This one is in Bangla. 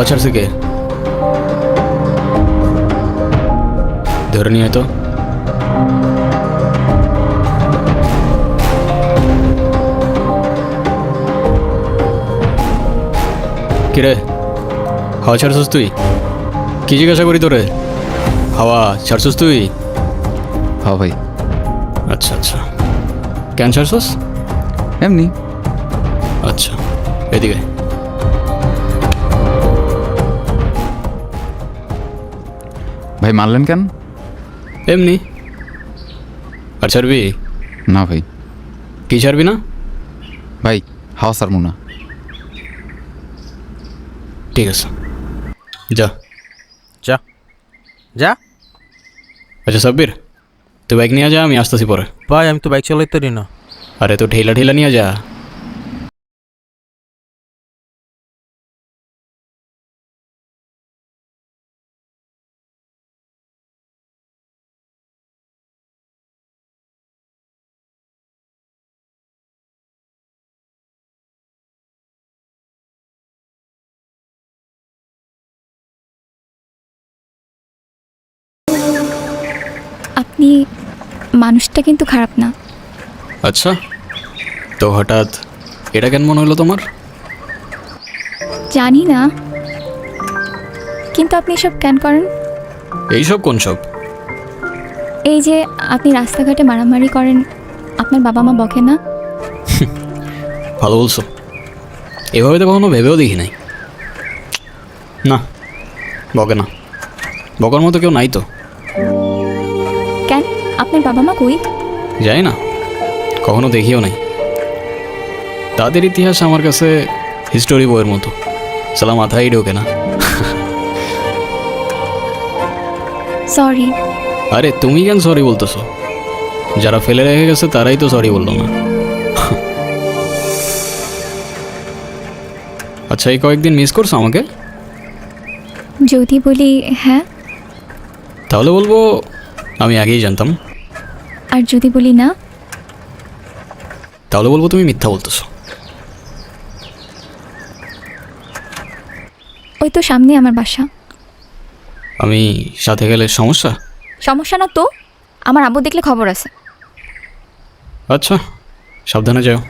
হাওয়া ছাড়ছে কে? ধরে নিয়ে তো কিরে, হাওয়া ছাড়ছস তুই? কি জিজ্ঞাসা করি তোরে? হাওয়া ছাড়ছস তুই? হ্যাঁ ভাই, আচ্ছা আচ্ছা, কেন ছাড়ছস? এমনি। আচ্ছা, এদিকে। ভাই মারলেন কেন? এমনি। আর ছাড়বি? না ভাই। কি ছাড়বি না? ভাই হাওয়া ছাড়বো না। ঠিক আছে, যা যা যা। আচ্ছা সাব্বির, তুই বাইক নিয়ে যা, আমি আসতেছি পরে। ভাই আমি তো বাইক চালাইতে পারি না। আরে তো ঠেলা ঠেলা নিয়ে যা। আপনি মানুষটা কিন্তু খারাপ না। আচ্ছা, তো হঠাৎ এটা কেন মনে হলো তোমার? জানি না, কিন্তু আপনি এসব কেন করেন? এইসব কোন সব? এই যে আপনি রাস্তাঘাটে মারামারি করেন, আপনার বাবা মা বকে না? ভালো বলছো, এভাবে তো কখনো ভেবেও দেখি নাই। না, বকে না, বকার মতো কেউ নাই তো। কেন, আপনার বাবা মা কই? যাই না, কখনো দেখিও নাই। তাদের ইতিহাস আমার কাছে হিস্টোরি বইয়ের মতো, সালা মাথায় ঢোকে না। সরি। আরে তুমি কেন সরি বলতেছো? যারা ফেলে রেখে গেছে তারাই তো সরি বললো না। আচ্ছা, এই কয়েকদিন মিস করছো আমাকে? যদি বলি হ্যাঁ, তাহলে বলবো আমি আগেই জানতাম। আর যদি বলি না? তাহলে বলবো তুমি মিথ্যা বলতেছো। ওই তো সামনে আমার বাসা। আমি সাথে গেলে সমস্যা? সমস্যা না তো, আমার আব্বু দেখলে খবর আছে। আচ্ছা, সাবধানে যাও।